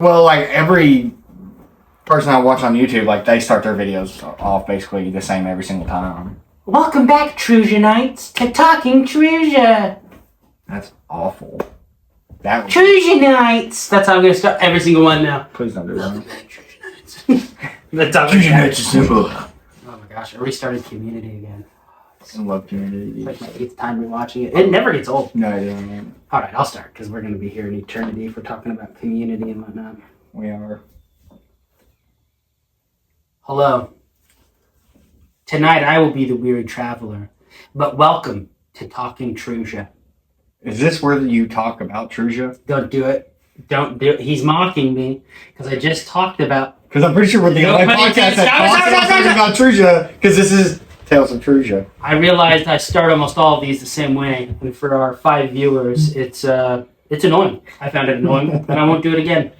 Well, like every person I watch on YouTube, like they start their videos off basically the same every single time. Welcome back, Trusianites, to Talking Trusia. That's awful. That was... Trusianites! That's how I'm going to start every single one now. Please don't do that. Welcome back, Trusianites. That's how Trusianites is simple. Oh my gosh, I restarted Community again. I love Community. It's like my 8th time rewatching it. It never gets old. No, I don't. Alright, I'll start, because we're going to be here in eternity if we're talking about Community and whatnot. We are. Hello. Tonight I will be the weary traveler, but welcome to Talking Trusia. Is this where you talk about Trusia? Don't do it. Don't do it. He's mocking me, because I just talked about... Because I'm pretty sure we're the only podcast that talks about Trusia, because this is Tales of Trusia. I realized I start almost all of these the same way, and for our 5 viewers, it's annoying. I found it annoying, and I won't do it again.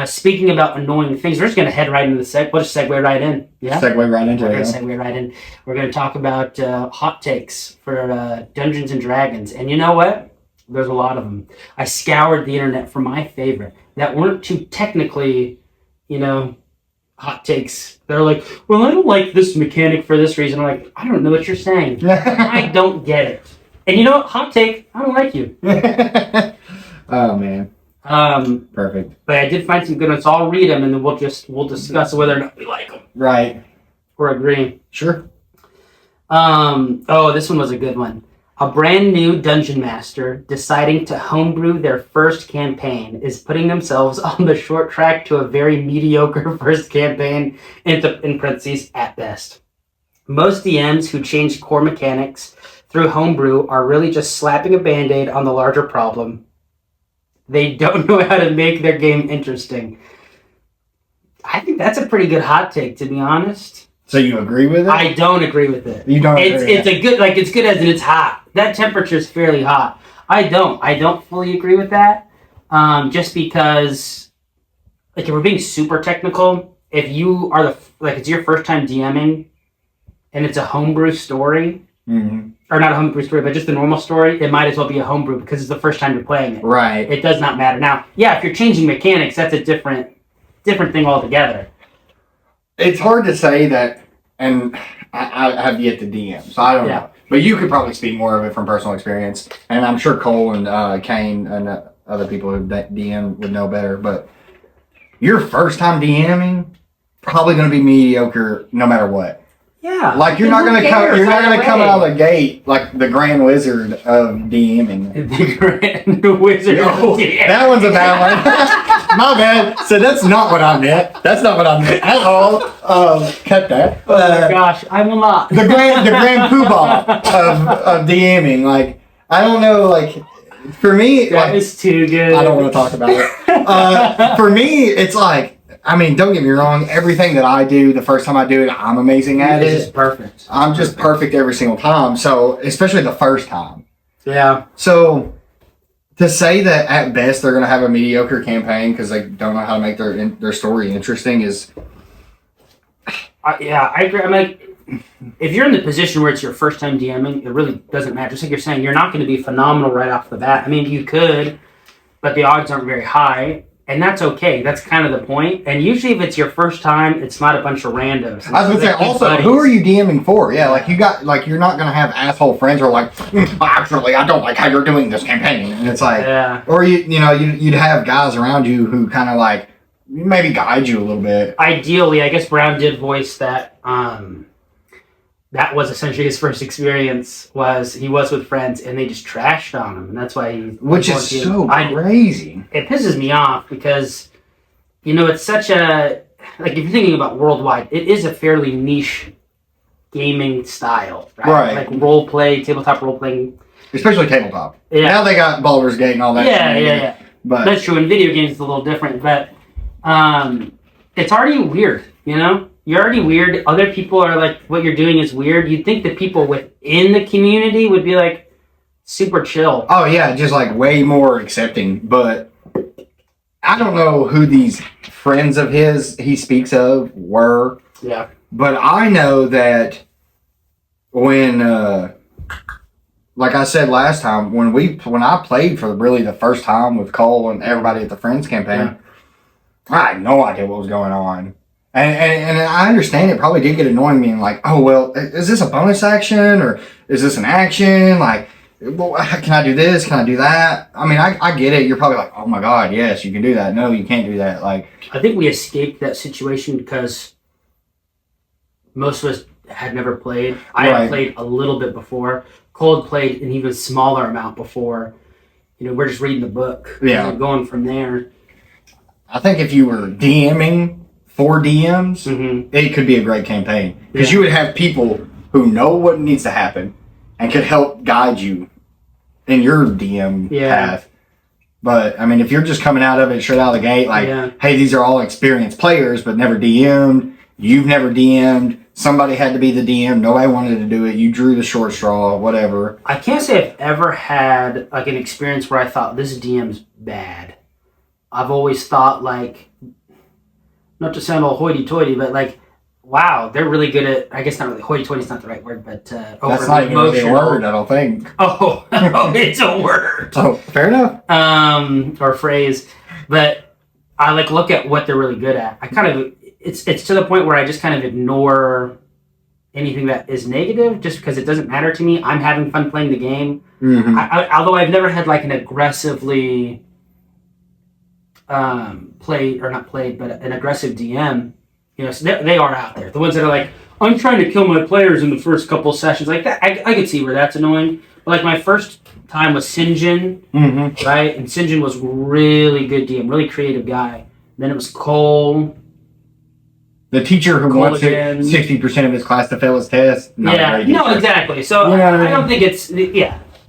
Speaking about annoying things, we're just going to head right into the we'll just segue right in. Yeah? Segue right into it. We're going to segue right in. We're going to talk about hot takes for Dungeons and Dragons. And you know what? There's a lot of them. I scoured the internet for my favorite that weren't too technically, hot takes. They're like, well, I don't like this mechanic for this reason. I'm like, I don't know what you're saying. I don't get it. And you know what? Hot take, I don't like you. Oh, man. Perfect. But I did find some good ones, so I'll read them and then we'll discuss whether or not we like them. Right. Or agree. Sure. This one was a good one. A brand new dungeon master deciding to homebrew their first campaign is putting themselves on the short track to a very mediocre first campaign, in parentheses, at best. Most DMs who change core mechanics through homebrew are really just slapping a band-aid on the larger problem. They don't know how to make their game interesting. I think that's a pretty good hot take, to be honest. So you agree with it? I don't agree with it. You don't agree with it? It's good as in it's hot. That temperature is fairly hot. I don't fully agree with that. Just because, if we're being super technical, if you are it's your first time DMing, and it's a homebrew story, or not a homebrew story, but just a normal story, it might as well be a homebrew because it's the first time you're playing it. Right. It does not matter. Now, yeah, if you're changing mechanics, that's a different thing altogether. It's hard to say that, and I have yet to DM, so I don't know. But you could probably speak more of it from personal experience, and I'm sure Cole and Kane and other people who DM would know better. But your first time DMing, probably going to be mediocre no matter what. Yeah. Like you're not gonna come out of the gate like the Grand Wizard of DMing. The Grand Wizard of DMing. That one's a bad one. My bad. So that's not what I meant. That's not what I meant at all. Cut that. Oh my gosh, I will not. The grand poobah of DMing. Like I don't know. Like for me, that is too good. I don't want to talk about it. For me, it's like. I mean, don't get me wrong. Everything that I do, the first time I do it, I'm amazing at it. It's just perfect. I'm just perfect every single time. So, especially the first time. Yeah. So, to say that at best they're going to have a mediocre campaign because they don't know how to make their story interesting is... I agree. I'm like, if you're in the position where it's your first time DMing, it really doesn't matter. Just like you're saying, you're not going to be phenomenal right off the bat. I mean, you could, but the odds aren't very high. And that's okay. That's kind of the point. And usually if it's your first time, it's not a bunch of randos. I was going to say, also, buddies. Who are you DMing for? Yeah, like you're not going to have asshole friends who are like, actually, I don't like how you're doing this campaign. And it's like, or you'd have guys around you who kind of like, maybe guide you a little bit. Ideally, I guess Brown did voice that, that was essentially his first experience. He was with friends and they just trashed on him, and that's why which is so crazy. It pisses me off because it's such a if you're thinking about worldwide, it is a fairly niche gaming style, right? Like tabletop role playing, especially tabletop. Yeah. Now they got Baldur's Gate and all that. Yeah. But that's true. In video games, it's a little different, but it's already weird, You're already weird. Other people are like, what you're doing is weird. You'd think the people within the community would be like super chill. Oh yeah, just like way more accepting. But I don't know who these friends of his he speaks of were. Yeah. But I know that when, like I said last time, when I played for really the first time with Cole and everybody at the Friends campaign, I had no idea what was going on. And I understand it probably did get annoying being like, oh, well, is this a bonus action or is this an action? Like, well, can I do this? Can I do that? I mean, I get it. You're probably like, oh my God, yes, you can do that. No, you can't do that. Like, I think we escaped that situation because most of us had never played. I had played a little bit before. Cole had played an even smaller amount before. We're just reading the book. Yeah. Going from there. I think if you were DMing for DMs, it could be a great campaign. Because you would have people who know what needs to happen and could help guide you in your DM path. But, I mean, if you're just coming out of it straight out of the gate, like, hey, these are all experienced players, but never DM'd. You've never DM'd. Somebody had to be the DM. Nobody wanted to do it. You drew the short straw, whatever. I can't say I've ever had, like, an experience where I thought, this DM's bad. I've always thought, like, not to sound all hoity-toity, but, like, wow, they're really good at, I guess not really, hoity-toity is not the right word, but that's not even really a word, I don't think. Oh, it's a word. Oh, fair enough. Or phrase. But I, like, look at what they're really good at. I kind of, it's to the point where I just kind of ignore anything that is negative just because it doesn't matter to me. I'm having fun playing the game. Although I've never had, like, an aggressively an aggressive DM. So they are out there. The ones that are like, I'm trying to kill my players in the first couple sessions. Like that, I could see where that's annoying. But like my first time was Sinjin, right? And Sinjin was really good DM, really creative guy. Then it was Cole. The teacher who wants 60% of his class to fail his test. Exactly. So I don't think it's,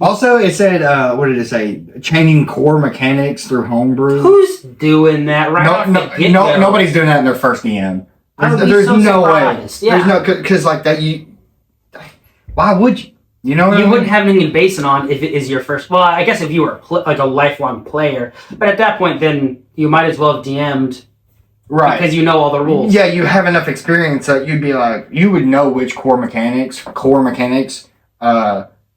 Also, it said, what did it say? Chaining core mechanics through homebrew. Who's doing that right No, nobody's doing that in their first DM. There's no way. Yeah. There's no, because like that, why would you? You know what you wouldn't have anything to base it on if it is your first. Well, I guess if you were like a lifelong player, but at that point, then you might as well have DM'd, right? Because you know all the rules. Yeah, you have enough experience that you'd be like, you would know which core mechanics,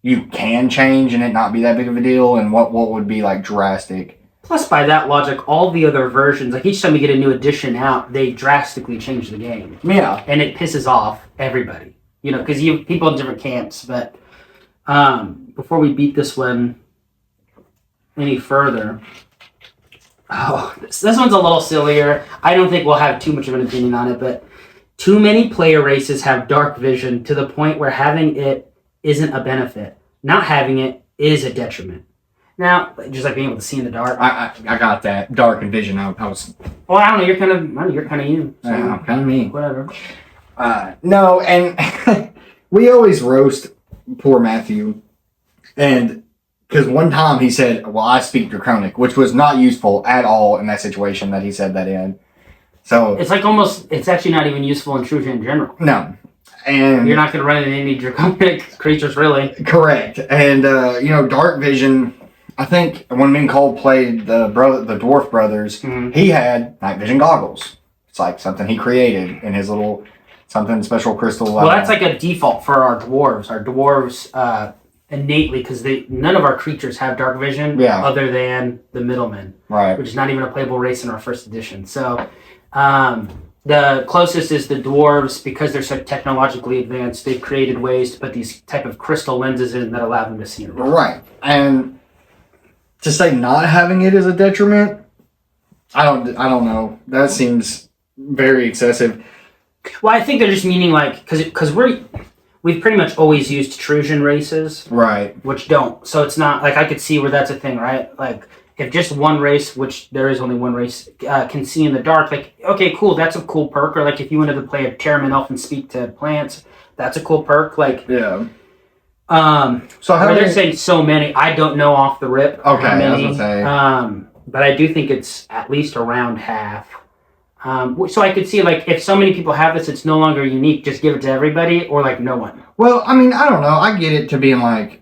you can change and it not be that big of a deal, and what would be like drastic. Plus, by that logic, all the other versions, like each time you get a new edition out, they drastically change the game. Yeah, and it pisses off everybody. Because you have people in different camps, but. Before we beat this one any further, this one's a little sillier. I don't think we'll have too much of an opinion on it, but too many player races have dark vision to the point where having it isn't a benefit. Not having it is a detriment. Now, just like being able to see in the dark. I got that. Dark and vision. I was... Well, I don't know. You're kind of you. So I'm kind of me. Whatever. No, and we always roast poor Matthew, and because one time he said, well, I speak Draconic, which was not useful at all in that situation that he said that in. So it's like it's actually not even useful in Trusia in general. No. And you're not going to run into any Draconic creatures, really. Correct. And, Dark Vision, I think when me and Cole played the Dwarf Brothers, he had night vision goggles. It's like something he created in his little... something special crystal. Well, that's like a default for our dwarves. Our dwarves innately, because none of our creatures have dark vision other than the middlemen, right? Which is not even a playable race in our first edition. So the closest is the dwarves, because they're so technologically advanced. They've created ways to put these type of crystal lenses in that allow them to see. Right, and to say not having it is a detriment, I don't know. That seems very excessive. Well, I think they're just meaning like because we've pretty much always used Trusian races, right? Which don't, so it's not like I could see where that's a thing, right? Like if just one race, which there is only one race, can see in the dark, like okay, cool, that's a cool perk. Or like if you wanted to play a Terraman Elf and speak to plants, that's a cool perk. Like yeah. So how they're saying so many, I don't know off the rip. Okay, how many, I was gonna say. But I do think it's at least around half. So I could see, like, if so many people have this, it's no longer unique, just give it to everybody, or, like, no one. Well, I mean, I don't know. I get it to being, like,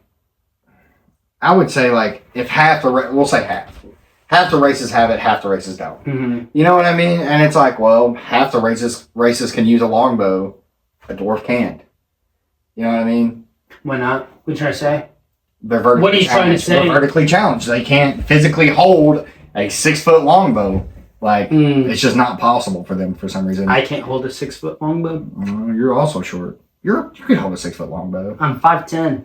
I would say, like, if we'll say half. Half the races have it, half the races don't. Mm-hmm. You know what I mean? And it's like, well, half the races can use a longbow. A dwarf can't. You know what I mean? Why not? What are you trying to say? They're vertically What are you trying to say? They're vertically challenged. They can't physically hold a 6-foot longbow. Like, it's just not possible for them for some reason. I can't hold a 6 foot longbow. You're also short. You can hold a 6 foot longbow. I'm 5'10".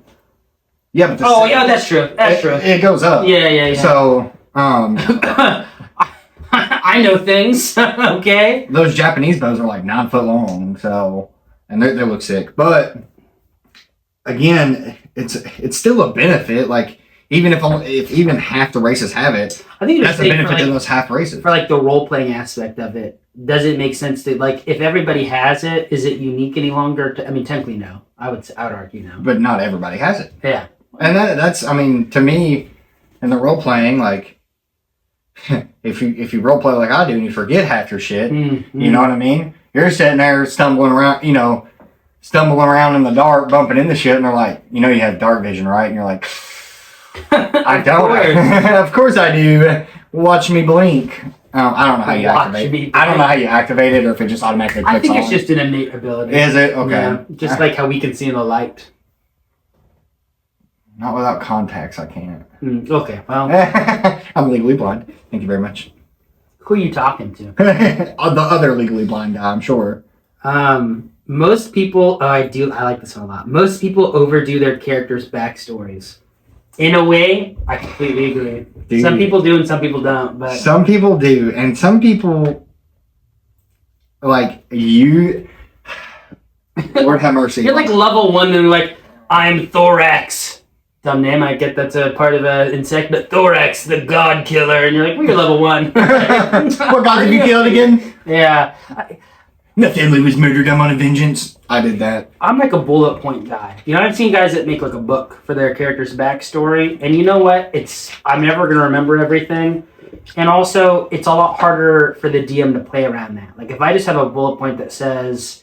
Yeah, but yeah, that's true. That's true. It goes up. Yeah. So, I know things. Okay. Those Japanese bows are like 9 foot long. So, and they look sick. But again, it's still a benefit. Like, even if even half the races have it, I think that's a benefit to those half races. For like the role playing aspect of it, does it make sense to like if everybody has it, is it unique any longer? I mean, technically no. I would argue no. But not everybody has it. Yeah. And that's I mean, to me, in the role playing, like if you role play like I do and you forget half your shit, you know what I mean? You're sitting there stumbling around in the dark, bumping into shit, and they're like, you have dark vision, right? And you're like, I don't. Of course I do. Watch me blink. I don't know how you activate it. I don't know how you activate it or if it just automatically clicks on. I think it's just an innate ability. Is it? Okay. Yeah, just like how we can see in the light. Not without contacts, I can't. Okay, well. I'm legally blind. Thank you very much. Who are you talking to? The other legally blind guy, I'm sure. Most people, I like this one a lot. Most people overdo their characters' backstories. In a way, I completely agree. Dude, some people do and some people don't. But some people do, and some people, like you, Lord have mercy. You're like level 1 and like, I'm Thorax. Dumb name, I get that's a part of an insect, but Thorax, the god killer. And you're like, we're level 1. What god did you kill again? Yeah. My family was murdered. I'm on a vengeance. I did that. I'm like a bullet point guy. I've seen guys that make like a book for their character's backstory, and you know what? I'm never gonna remember everything, and also it's a lot harder for the DM to play around that. Like if I just have a bullet point that says,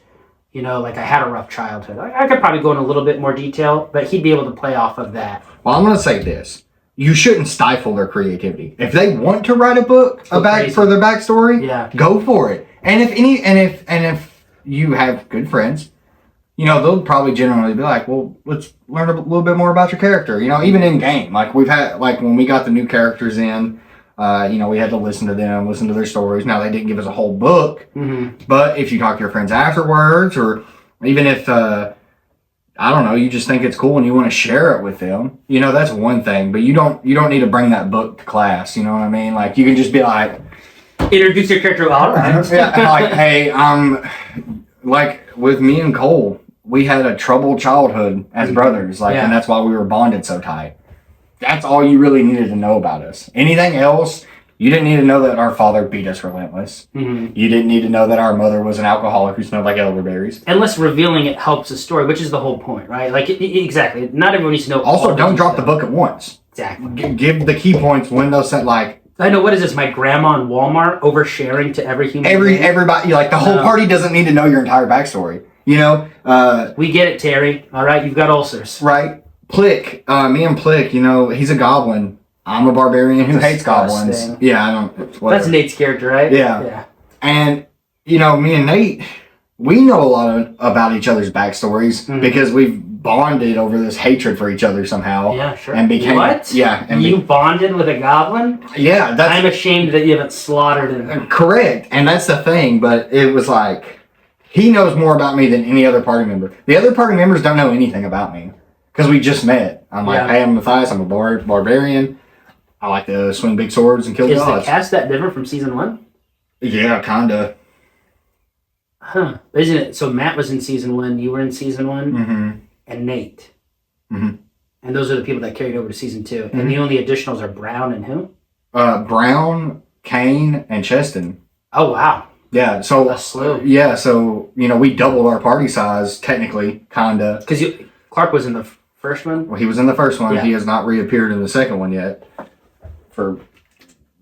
like I had a rough childhood, I could probably go in a little bit more detail, but he'd be able to play off of that. Well, I'm gonna say this: you shouldn't stifle their creativity. If they want to write a book for their backstory, go for it. And if you have good friends, they'll probably generally be like, well, let's learn a little bit more about your character. Even in game, like we've had, like when we got the new characters in, we had to listen to them, listen to their stories. Now they didn't give us a whole book, but if you talk to your friends afterwards, or even if I don't know, you just think it's cool and you want to share it with them, that's one thing. But you don't need to bring that book to class. You know what I mean? Like you can just be like, introduce your character. All right. Yeah, like, hey, like with me and Cole, we had a troubled childhood as brothers, and that's why we were bonded so tight. That's all you really needed to know about us. Anything else, you didn't need to know that our father beat us relentless. You didn't need to know that our mother was an alcoholic who smelled like elderberries. Unless revealing it helps the story, which is the whole point, right? Like, exactly. Not everyone needs to know. Also, don't drop the book at once. Exactly. Give the key points when those set, like, I know, what is this, my grandma in Walmart oversharing to every human being? Everybody, like, the whole party doesn't need to know your entire backstory, we get it, Terry. All right, you've got ulcers. Right. Plick, me and Plick, he's a goblin. I'm a barbarian who hates goblins. Yeah, I don't, whatever. That's Nate's character, right? Yeah. And, me and Nate, we know a lot about each other's backstories because we've bonded over this hatred for each other somehow. Yeah, sure. And became what? Yeah. And you bonded with a goblin? Yeah, I'm ashamed that you haven't slaughtered him. Correct, and that's the thing. But it was like he knows more about me than any other party member. The other party members don't know anything about me because we just met. I'm like, hey, I'm Matthias. I'm a barbarian. I like to swing big swords and kill gods. Is the cast that different from season 1? Yeah, kinda. Huh? Isn't it? So Matt was in season 1. You were in season 1. And Nate. And those are the people that carried over to season 2. And the only additionals are Brown and who? Brown, Kane, and Cheston. Oh, wow. Yeah, so... A slew. Yeah, so, we doubled our party size, technically, kinda. Because Clark was in the first one? Well, he was in the first one. Yeah. He has not reappeared in the second one yet. For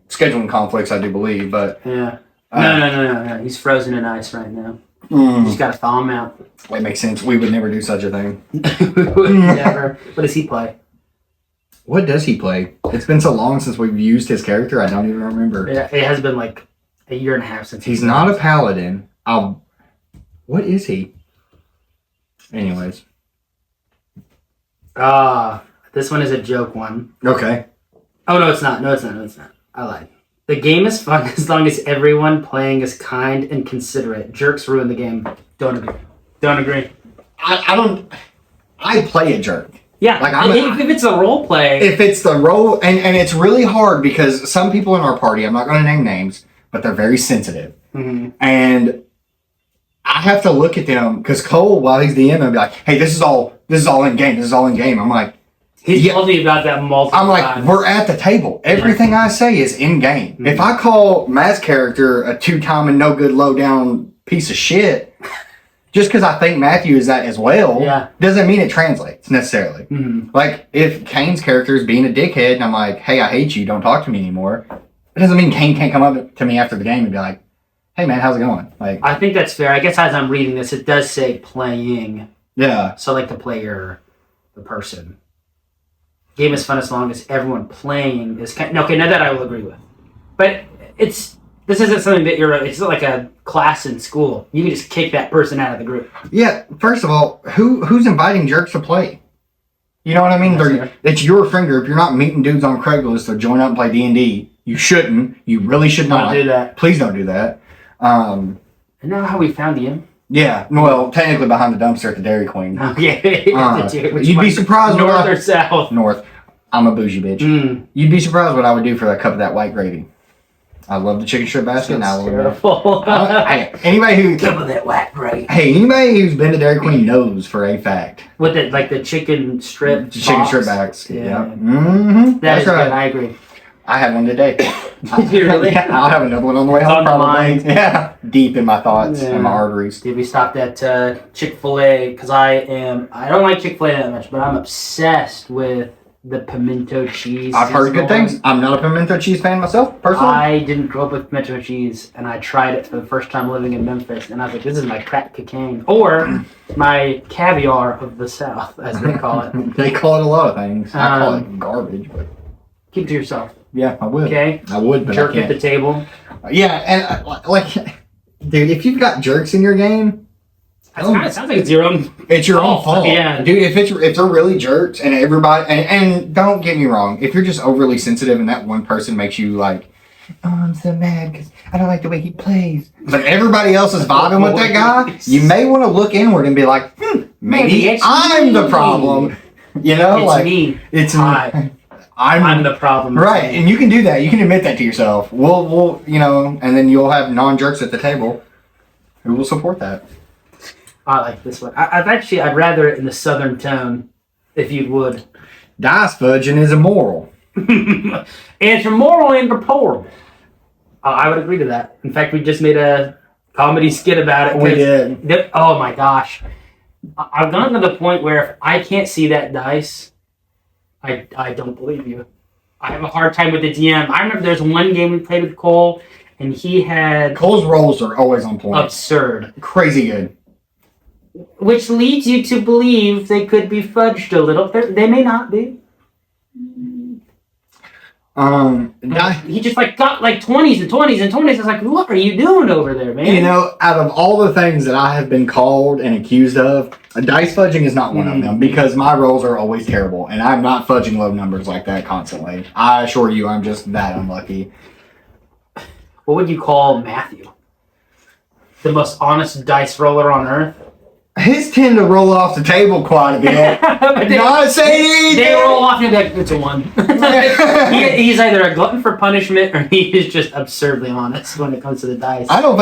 scheduling conflicts, I do believe, but... Yeah. No. He's frozen in ice right now. You just gotta thaw him out. That makes sense. We would never do such a thing. Never. What does he play? What does he play? It's been so long since we've used his character, I don't even remember. Yeah, it has been like a year and a half since he's not a paladin. What is he? Anyways. This one is a joke one. Okay. Oh, no, it's not. I lied. The game is fun as long as everyone playing is kind and considerate. Jerks ruin the game. Don't agree. Don't agree. I don't. I play a jerk. Yeah, like if it's a role play. If it's the role, and it's really hard because some people in our party, I'm not going to name names, but they're very sensitive. Mm-hmm. And I have to look at them because Cole, while he's DMing, will be like, "Hey, this is all in game. This is all in game." I'm like, he's told me about that multiple I'm like, times. we're at the table. Everything I say is in game. Mm-hmm. If I call Matt's character a 2-time and no good, low down piece of shit, just because I think Matthew is that as well, doesn't mean it translates necessarily. Mm-hmm. Like if Kane's character is being a dickhead, and I'm like, "Hey, I hate you. Don't talk to me anymore." It doesn't mean Kane can't come up to me after the game and be like, "Hey man, how's it going?" Like, I think that's fair. I guess as I'm reading this, it does say playing. Yeah. So like the player, the person. Game is fun as long as everyone playing is kind. Okay, now that I will agree with, but this isn't something that it's not like a class in school. You can just kick that person out of the group. Yeah. First of all, who's inviting jerks to play? You know what I mean? It's your friend group. You're not meeting dudes on Craigslist to join up and play D&D. You shouldn't. You really should not. Don't do that. Please don't do that. Isn't that how we found him? Yeah. Well, technically behind the dumpster at the Dairy Queen. Okay. You'd be surprised. North or south? North. I'm a bougie bitch. Mm. You'd be surprised what I would do for a cup of that white gravy. I love the chicken strip basket. And I love it. Anybody who cup of that white gravy. Hey, anybody who's been to Dairy Queen knows for a fact. With it, like the chicken strip. Chicken strip backs. Yeah. Mm-hmm. That's right. Good. I agree. I had one today. Did you really? Yeah, I'll have another one on the way home. Probably. Yeah. Deep in my thoughts and my arteries. Did we stop at Chick-fil-A? Because I don't like Chick-fil-A that much, but I'm obsessed with the pimento cheese. I've heard good things. I'm not a pimento cheese fan myself, personally. I didn't grow up with pimento cheese, and I tried it for the first time living in Memphis, and I was like, this is my crack cocaine. Or my caviar of the South, as they call it. They call it a lot of things. I call it garbage, but... Keep it to yourself. Yeah, I would. Okay? I would, but Jerk I can't. at the table. Yeah, and like, dude, if you've got jerks in your game, it sounds like it's your own. It's your own fault. Yeah, dude. If they're really jerks, and everybody, and don't get me wrong, if you're just overly sensitive, and that one person makes you like, "Oh, I'm so mad because I don't like the way he plays," but everybody else is vibing with that guy, you may want to look inward and be like, maybe I'm the problem. You know, it's like me. It's me. I'm the problem. Right, and you can do that. You can admit that to yourself. We'll, and then you'll have non-jerks at the table who will support that. I like this one. I'd rather it in the southern tone, if you would. Dice fudging is immoral. It's immoral and deplorable. I would agree to that. In fact, we just made a comedy skit about it. We did. Oh my gosh. I've gotten to the point where if I can't see that dice, I don't believe you. I have a hard time with the DM. I remember there's one game we played with Cole, and he had... Cole's rolls are always on point. Absurd. Crazy good. Which leads you to believe they could be fudged a little. They may not be. He just got 20s and 20s and 20s. I was like, what are you doing over there, man? Out of all the things that I have been called and accused of, dice fudging is not one of them because my rolls are always terrible and I'm not fudging low numbers like that constantly. I assure you, I'm just that unlucky. What would you call Matthew? The most honest dice roller on earth? His tend to roll off the table quite a bit. Not saying anything. They roll off and you're like, it's a 1. He's either a glutton for punishment or he is just absurdly honest when it comes to the dice. I don't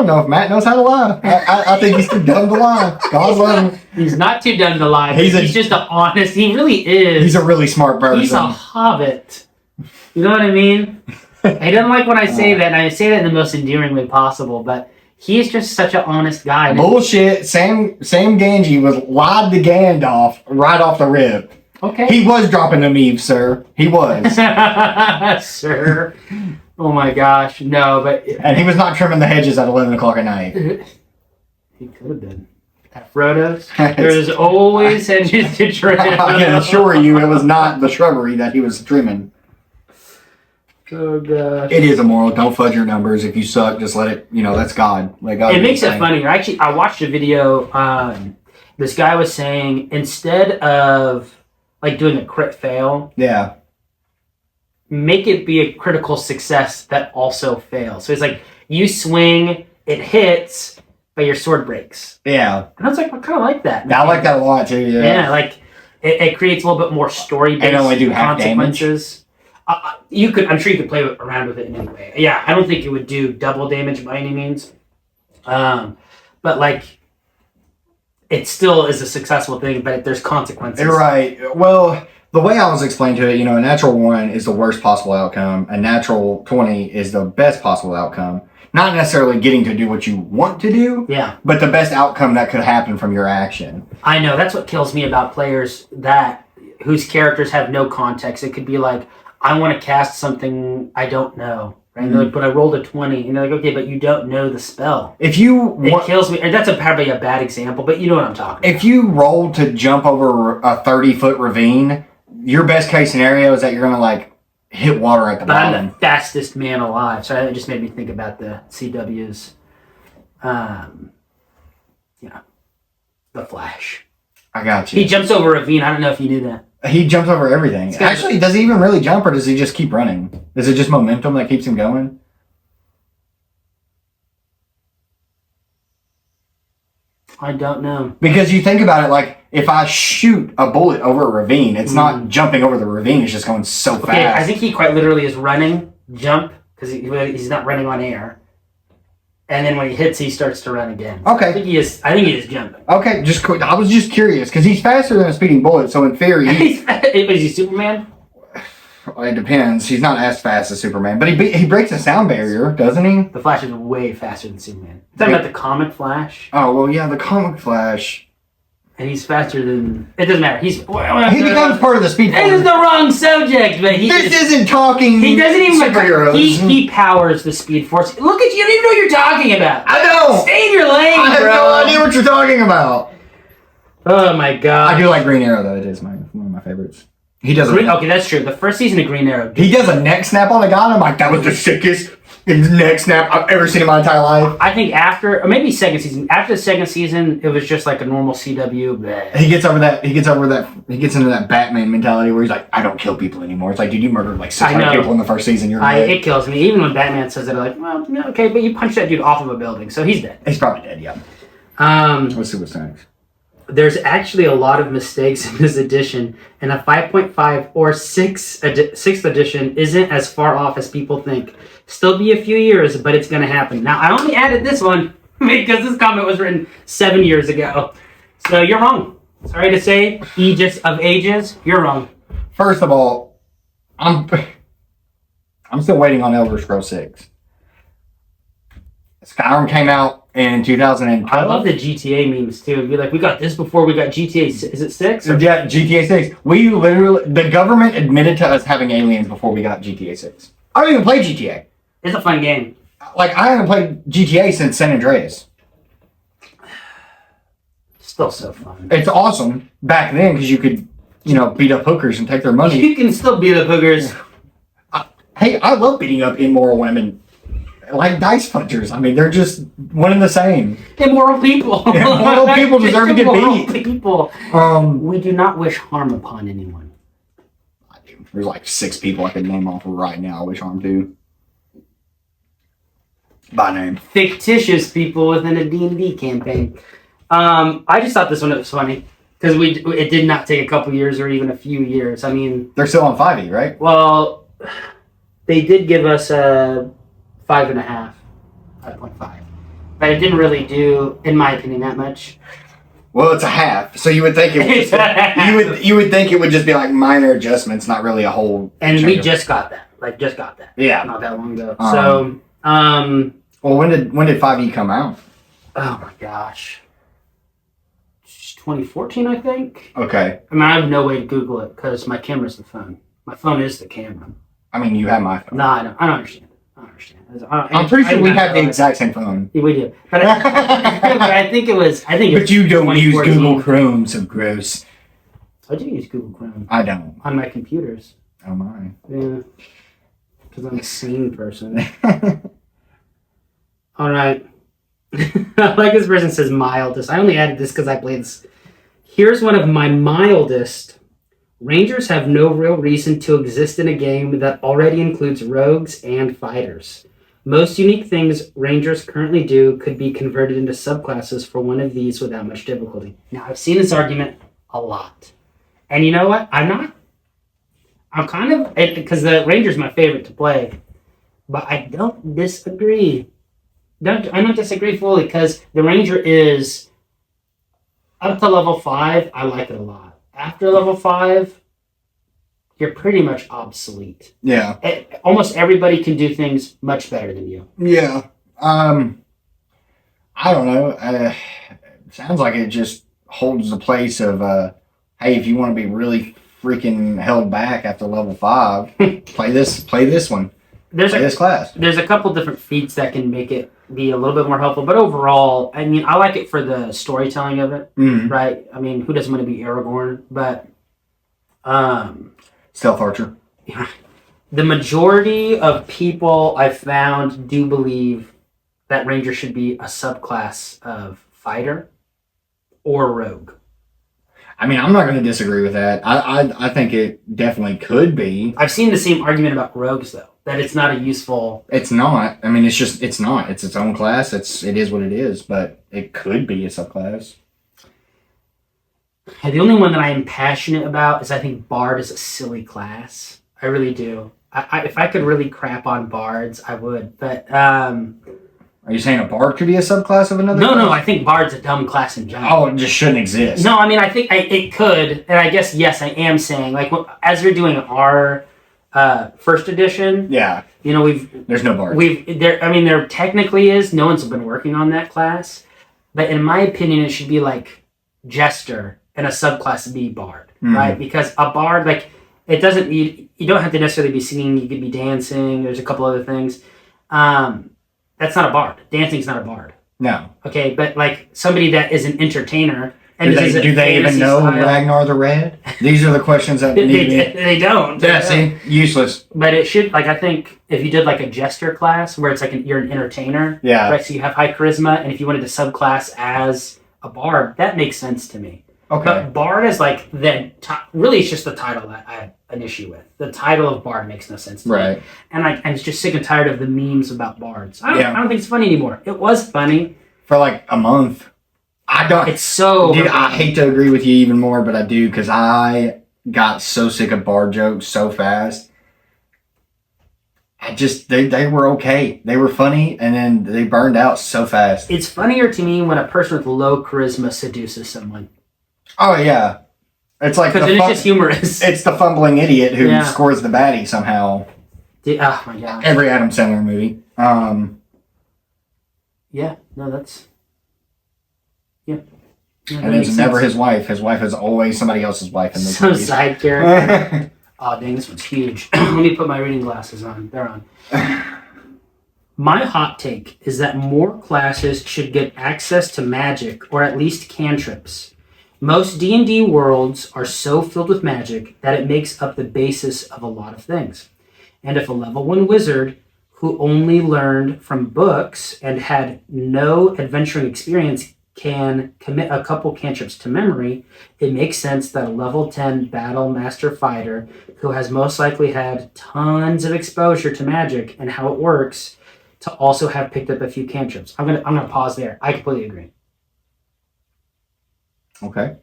know if Matt knows how to lie. I think he's too dumb to lie. God love him. He's not too dumb to lie. He's just an honest. He really is. He's a really smart person. He's a hobbit. You know what I mean? He doesn't like when I say that, and I say that in the most endearing way possible, but he's just such an honest guy. Bullshit. Sam Ganji was lied to Gandalf right off the rip. Okay. He was dropping them Eve, sir. He was. Sir. Oh my gosh. No, but... And he was not trimming the hedges at 11 o'clock at night. He could have been. At Frodo's, there's always hedges to trim. I can assure you it was not the shrubbery that he was trimming. Oh gosh. It is immoral. Don't fudge your numbers. If you suck, just let it, that's God. Let God. It makes it funnier. Actually, I watched a video. This guy was saying instead of doing a crit fail. Yeah. make it be a critical success that also fails. So it's like you swing, it hits, but your sword breaks. Yeah. And I was like, I kind of like that. I like that a lot too. Yeah. Yeah, like it creates a little bit more story-based and only do half consequences. I'm sure you could play around with it in any way. Yeah, I don't think it would do double damage by any means. But like, it still is a successful thing, but there's consequences. You're right. Well, the way I was explained to it, a natural 1 is the worst possible outcome. A natural 20 is the best possible outcome. Not necessarily getting to do what you want to do, but the best outcome that could happen from your action. I know. That's what kills me about players whose characters have no context. It could be like, I want to cast something I don't know. Right? Mm-hmm. Like, but I rolled a 20. And they're like, okay, but you don't know the spell. It kills me. And that's probably a bad example, but you know what I'm talking about. If you roll to jump over a 30-foot ravine, your best case scenario is that you're going to like hit water at the bottom. I'm the fastest man alive. So it just made me think about the CW's, the Flash. I got you. He jumps over a ravine. I don't know if you knew that. He jumps over everything. Actually, does he even really jump, or does he just keep running? Is it just momentum that keeps him going? I don't know. Because you think about it, like, if I shoot a bullet over a ravine, it's not jumping over the ravine, it's just going so fast. Okay, I think he quite literally is running, jump, because he's not running on air. And then when he hits, he starts to run again. Okay. I think he is jumping. Okay, I was just curious, because he's faster than a speeding bullet, so in theory... Is he Superman? It depends. He's not as fast as Superman, but he breaks a sound barrier, doesn't he? The Flash is way faster than Superman. Talking about the comic Flash. Oh, well, yeah, the comic Flash. And he's faster than... It doesn't matter. He becomes part of the Speed Force. This is the wrong subject, but This isn't talking He doesn't even... superheroes. He powers the Speed Force. Look at you. You don't even know what you're talking about. I know. Stay in your lane, I have bro. no idea what you're talking about. Oh, my God. I do like Green Arrow, though. It is one of my favorites. He does okay, that's true. The first season of Green Arrow. He does a neck snap on a guy, and I'm like, that was the sickest neck snap I've ever seen in my entire life. I think after the second season, it was just like a normal CW. Bleh. He gets into that Batman mentality where he's like, I don't kill people anymore. It's like, dude, you murdered like 600 people in the first season. You're dead. It kills me. Even when Batman says it, I'm like, well, no, okay, but you punched that dude off of a building, so he's dead. He's probably dead, yeah. Let's see what's next. There's actually a lot of mistakes in this edition, and a 5.5 or 6th edition isn't as far off as people think. Still be a few years, but it's going to happen. Now, I only added this one because this comment was written 7 years ago. So you're wrong. Sorry to say, Aegis of Ages, you're wrong. First of all, I'm still waiting on Elder Scrolls 6. Skyrim came out in 2012. I love the GTA memes too. It'd be like, we got this before we got GTA. Is it 6? Yeah, GTA 6. The government admitted to us having aliens before we got GTA 6. I don't even play GTA. It's a fun game. Like, I haven't played GTA since San Andreas. Still so fun. It's awesome back then because you could, beat up hookers and take their money. You can still beat up hookers. Hey, I love beating up immoral women. Like dice punchers. I mean, they're just one and the same. Immoral people. Immoral people deserve to get beat. People. We do not wish harm upon anyone. I do. There's like 6 people I could name off right now I wish harm to. By name. Fictitious people within a D&D campaign. I just thought this one was funny. Because it did not take a couple years or even a few years. I mean... They're still on 5e, right? Well, they did give us a 5.5. 5.5. But it didn't really do, in my opinion, that much. Well, it's a half, so you would think it would just, you would think it would just be like minor adjustments, not really a whole. And we just got that, Yeah, not that long ago. Well, when did 5e come out? Oh my gosh, 2014, I think. Okay. I mean, I have no way to Google it because my camera's the phone. My phone is the camera. I mean, you have my phone. No, I don't understand. I'm pretty sure we have the exact same phone. Yeah, we do. But I think it was. But you don't use Google Chrome, so gross. I do use Google Chrome. I don't. On my computers. Oh my. Yeah. Because I'm a sane person. All right. Like this person says mildest. I only added this because I played this. Here's one of my mildest Rangers have no real reason to exist in a game that already includes rogues and fighters. Most unique things Rangers currently do could be converted into subclasses for one of these without much difficulty. Now, I've seen this argument a lot. And you know what? I'm kind of, because the Ranger's my favorite to play, but I don't disagree. I don't disagree fully, because the Ranger is, up to level 5, I like it a lot. After level 5, you're pretty much obsolete. Yeah. Almost everybody can do things much better than you. Yeah. I don't know. Sounds like it just holds the place of, hey, if you want to be really freaking held back after level 5, play this one. Play this class. There's a couple different feats that can make it be a little bit more helpful, but overall, I mean, I like it for the storytelling of it, right? I mean, who doesn't want to be Aragorn? But Stealth Archer. Yeah, the majority of people I've found do believe that Ranger should be a subclass of fighter or rogue. I mean, I'm not going to disagree with that. I think it definitely could be. I've seen the same argument about rogues, though, that it's not a useful... It's not. I mean, it's not. It's its own class. It is what it is, but it could be a subclass. The only one that I am passionate about is I think Bard is a silly class. I really do. If I could really crap on Bards, I would, but... Are you saying a Bard could be a subclass of another class? No, I think Bard's a dumb class in general. Oh, it just shouldn't exist. No, I mean, I think it could, and I guess, yes, I am saying, like, as we're doing our first edition, yeah, you know, there's no Bard. There technically is. No one's been working on that class, but in my opinion, it should be like Jester and a subclass be Bard, right? Because a Bard, like, it doesn't need, you don't have to necessarily be singing. You could be dancing. There's a couple other things. That's not a Bard. Dancing's not a Bard. No. Okay, but like somebody that is an entertainer. And do they even know Ragnar the Red? These are the questions that need to be... They don't. Yeah, see? Useless. But it should, like, I think if you did like a Jester class where it's like you're an entertainer, yeah, right? So you have high charisma, and if you wanted to subclass as a Bard, that makes sense to me. Okay. But Bard is like really it's just the title that I have an issue with. The title of Bard makes no sense to me. And I'm just sick and tired of the memes about Bards. I don't think it's funny anymore. It was funny. For like a month. It's so... Dude, I hate to agree with you even more, but I do, because I got so sick of Bard jokes so fast. They were okay. They were funny, and then they burned out so fast. It's funnier to me when a person with low charisma seduces someone. Oh, yeah. It's like because it's just humorous. It's the fumbling idiot who scores the baddie somehow. Oh my god! Every Adam Sandler movie. Yeah. No, that's. Yeah. No, and it's never his wife. His wife is always somebody else's wife in this movie. Some side character. Oh dang, this one's huge. Let me put my reading glasses on. They're on. My hot take is that more classes should get access to magic, or at least cantrips. Most D&D worlds are so filled with magic that it makes up the basis of a lot of things. And if a level 1 wizard who only learned from books and had no adventuring experience can commit a couple cantrips to memory, it makes sense that a level 10 battle master fighter who has most likely had tons of exposure to magic and how it works to also have picked up a few cantrips. I'm gonna pause there. I completely agree. Okay.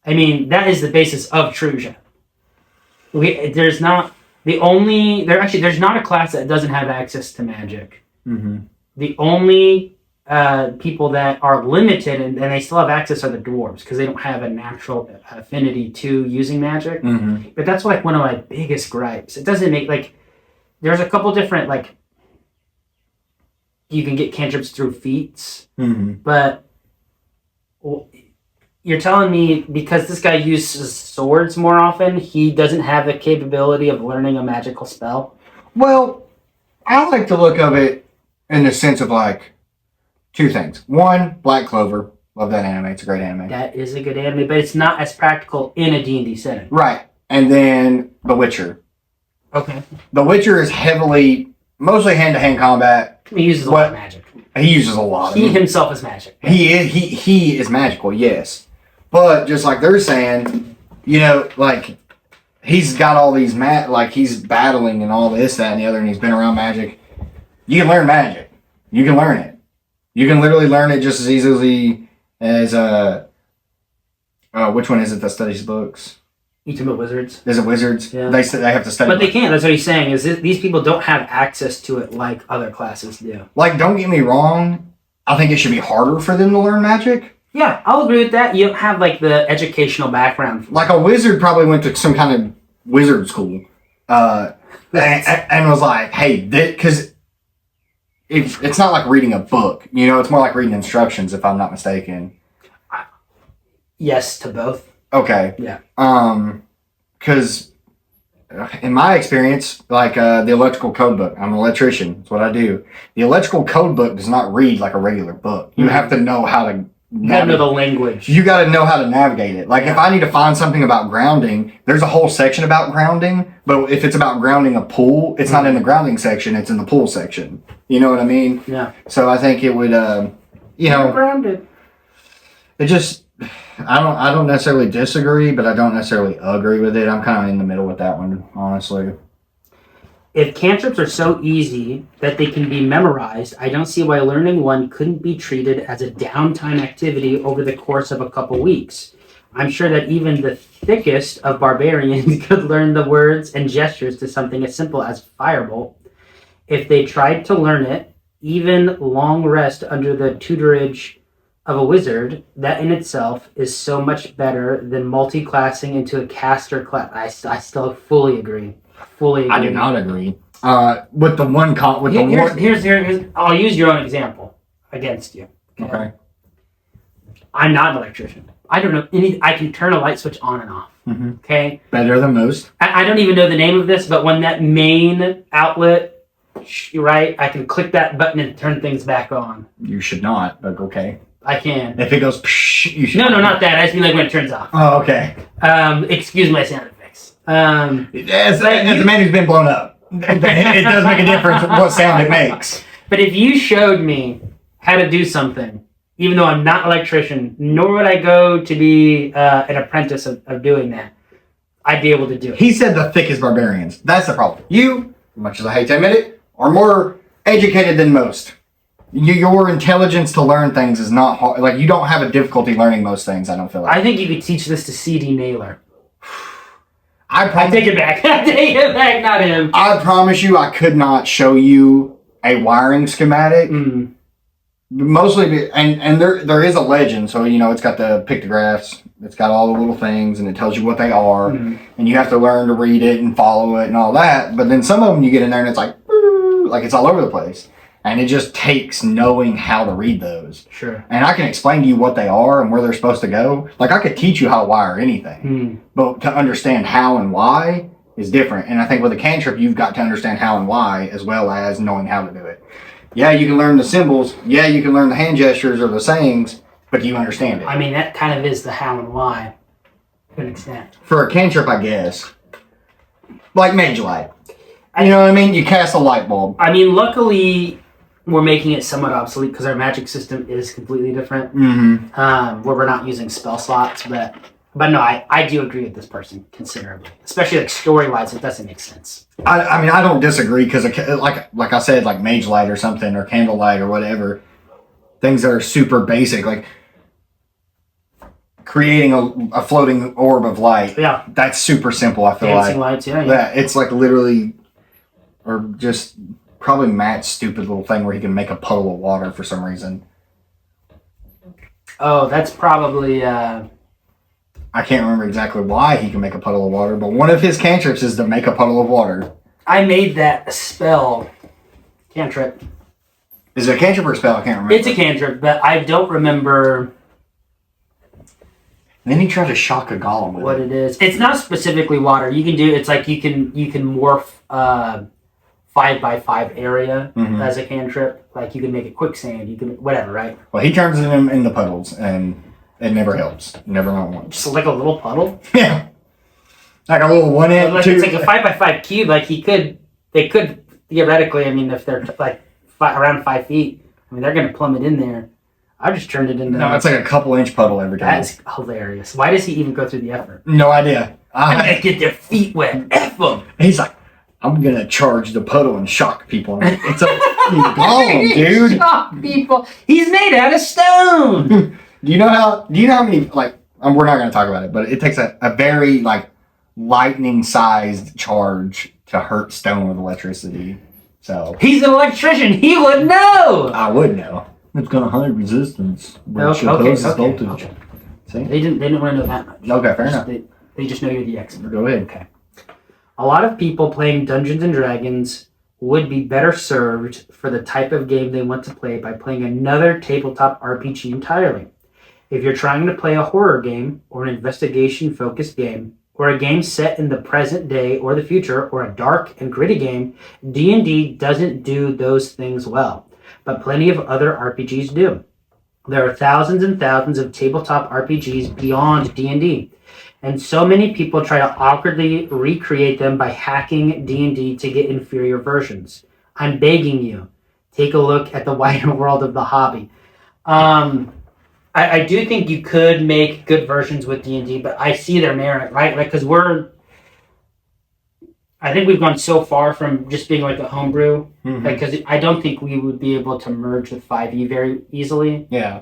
I mean, that is the basis of Trusia. There's not a class that doesn't have access to magic. Mm-hmm. The only people that are limited and they still have access are the dwarves, because they don't have a natural affinity to using magic. Mm-hmm. But that's like one of my biggest gripes. It doesn't make, like, there's a couple different, like, you can get cantrips through feats, but you're telling me because this guy uses swords more often, he doesn't have the capability of learning a magical spell? Well, I like to look of it in the sense of, like, two things. One, Black Clover. Love that anime. It's a great anime. That is a good anime, but it's not as practical in a D&D setting. Right. And then The Witcher. Okay. The Witcher is mostly hand-to-hand combat. He uses a lot of magic. He uses a lot of He himself is magic. He is magical, yes. But just like they're saying, you know, like, he's got all these like he's battling and all this, that, and the other, and he's been around magic. You can learn magic. You can learn it. You can literally learn it just as easily as which one is it that studies books? You talking about wizards? Is it wizards? Yeah. They have to study. But they can't. That's what he's saying. Is these people don't have access to it like other classes do. Like, don't get me wrong. I think it should be harder for them to learn magic. Yeah, I'll agree with that. You don't have like the educational background. Like a wizard probably went to some kind of wizard school, and was like, "Hey, because it's not like reading a book. You know, it's more like reading instructions, if I'm not mistaken." Yes to both. Okay. Yeah. Because in my experience, like the electrical code book, I'm an electrician. That's what I do. The electrical code book does not read like a regular book. You have to know how to. You gotta know the language. You gotta know how to navigate it. Like if I need to find something about grounding, there's a whole section about grounding. But if it's about grounding a pool, it's not in the grounding section. It's in the pool section. You know what I mean? Yeah. So I think it would, grounded. It just. I don't necessarily disagree, but I don't necessarily agree with it. I'm kind of in the middle with that one, honestly. If cantrips are so easy that they can be memorized, I don't see why learning one couldn't be treated as a downtime activity over the course of a couple weeks. I'm sure that even the thickest of barbarians could learn the words and gestures to something as simple as firebolt. If they tried to learn it, even long rest under the tutorage of a wizard, that in itself is so much better than multi-classing into a caster class. I still fully agree. I do not agree. With the one here's I'll use your own example against you. Okay. I'm not an electrician. I don't know I can turn a light switch on and off. Mm-hmm. Okay. Better than most. I don't even know the name of this, but when that main outlet, right, I can click that button and turn things back on. You should not, but okay. I can. If it goes, psh, you should. No, not that. I just mean like when it turns off. Oh, okay. Excuse my sound effects. As the man who's been blown up, it does make a difference what sound it makes. But if you showed me how to do something, even though I'm not an electrician, nor would I go to be an apprentice of doing that, I'd be able to do it. He said the thickest barbarians. That's the problem. You, much as I hate to admit it, are more educated than most. Your intelligence to learn things is not hard. Like, you don't have a difficulty learning most things, I don't feel like. I think you could teach this to CD Naylor. I take it back. I take it back, not him. I promise you I could not show you a wiring schematic. Mm. Mostly, and there is a legend, so, you know, it's got the pictographs, it's got all the little things, and it tells you what they are, and you have to learn to read it and follow it and all that. But then some of them you get in there and it's like it's all over the place. And it just takes knowing how to read those. Sure. And I can explain to you what they are and where they're supposed to go. Like, I could teach you how to wire anything. But to understand how and why is different. And I think with a cantrip, you've got to understand how and why as well as knowing how to do it. Yeah, you can learn the symbols. Yeah, you can learn the hand gestures or the sayings. But do you understand it? I mean, that kind of is the how and why to an extent. For a cantrip, I guess. Like Mage Light. You know what I mean? You cast a light bulb. I mean, luckily, we're making it somewhat obsolete because our magic system is completely different. Where we're not using spell slots, but no, I do agree with this person considerably, especially like story-wise. It doesn't make sense. I mean, I don't disagree because like I said, like Mage Light or something or Candlelight or whatever, things that are super basic, like creating a floating orb of light. Yeah, that's super simple. I feel dancing lights. Yeah, it's like literally, or just. Probably Matt's stupid little thing where he can make a puddle of water for some reason. Oh, that's probably... I can't remember exactly why he can make a puddle of water, but one of his cantrips is to make a puddle of water. I made that spell. Cantrip. Is it a cantrip or a spell? I can't remember. It's a cantrip, but I don't remember... And then he tried to shock a golem with what it is. It's not specifically water. You can do... It's like you can morph... 5x5 area as a cantrip. Like, you can make it quicksand, you can whatever, right? Well, he turns them into puddles, and it never helps. Never not once. Just like a little puddle? Yeah. Like a little 1 inch. Like, it's like a 5x5 cube. Like, they could, theoretically, I mean, if they're like around 5 feet, I mean, they're going to plummet in there. I just turned it into. No, it's like a couple inch puddle every time. That's hilarious. Why does he even go through the effort? No idea. I'm gonna get their feet wet. F them. He's like, I'm gonna charge the puddle and shock people. It's a golem, dude. Shock people. He's made out of stone. Do you know how many, like, we're not gonna talk about it, but it takes a very, like, lightning sized charge to hurt stone with electricity. So he's an electrician. He would know. I would know. It's got a high resistance, which Okay. voltage. See? They didn't want to know that much. Okay, fair enough. They just know you're the expert. Go ahead. Okay. A lot of people playing Dungeons and Dragons would be better served for the type of game they want to play by playing another tabletop RPG entirely. If you're trying to play a horror game or an investigation-focused game, or a game set in the present day or the future, or a dark and gritty game, D&D doesn't do those things well, but plenty of other RPGs do. There are thousands and thousands of tabletop RPGs beyond D&D, and so many people try to awkwardly recreate them by hacking D&D to get inferior versions. I'm begging you, take a look at the wider world of the hobby. I do think you could make good versions with D&D, but I see their merit, right? Like, because I think we've gone so far from just being like a homebrew, because I don't think we would be able to merge with 5e very easily. Yeah.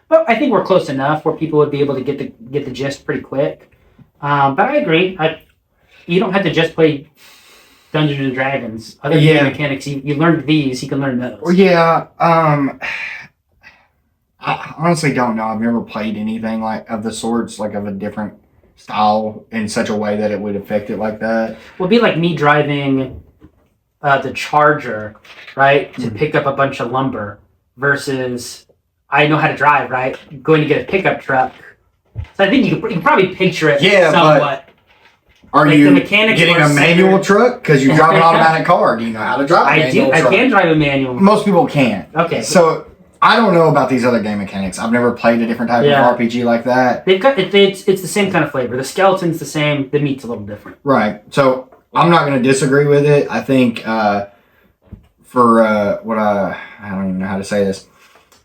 But I think we're close enough where people would be able to get the gist pretty quick. But I agree. You don't have to just play Dungeons and Dragons. Other game mechanics, you learned these, you can learn those. Well, yeah. I honestly don't know. I've never played anything like of the sorts, like of a different style in such a way that it would affect it like that. Well, it'd be like me driving the Charger, right, to pick up a bunch of lumber versus I know how to drive, right, going to get a pickup truck. So I think you can probably picture it somewhat. Are like you getting a manual truck? Because you drive an automatic car. Do you know how to drive a manual truck? I can drive a manual. Most people can't. Okay. So I don't know about these other game mechanics. I've never played a different type of RPG like that. They've got it's the same kind of flavor. The skeleton's the same. The meat's a little different. Right. So I'm not going to disagree with it. I think for I don't even know how to say this.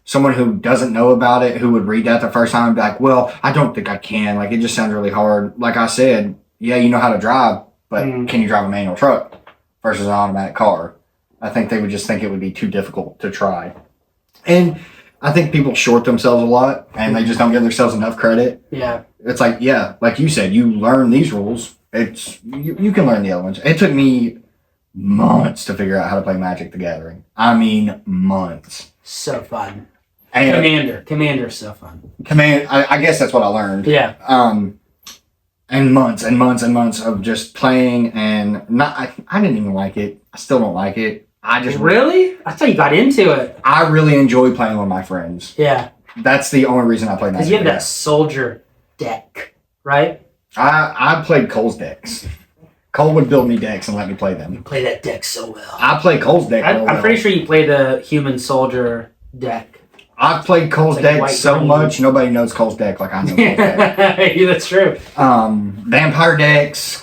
Someone who doesn't know about it, who would read that the first time and be like, well, I don't think I can. Like, it just sounds really hard. Like I said, yeah, you know how to drive, but can you drive a manual truck versus an automatic car? I think they would just think it would be too difficult to try. And I think people short themselves a lot, and they just don't give themselves enough credit. Yeah. It's like, yeah, like you said, you learn these rules. It's you can learn the other ones. It took me months to figure out how to play Magic the Gathering. I mean, months. So fun. And Commander's so fun. I guess that's what I learned. Yeah. And months and months and months of just playing, and I didn't even like it. I still don't like it. Really? I thought you got into it. I really enjoy playing with my friends. Yeah. That's the only reason I play Magic. Because you have that soldier deck, right? I played Cole's decks. Cole would build me decks and let me play them. You play that deck so well. I play Cole's deck. I'm pretty sure you play the human soldier deck. I've played Cole's deck so much, nobody knows Cole's deck like I know Cole's deck. Yeah, that's true. Vampire decks.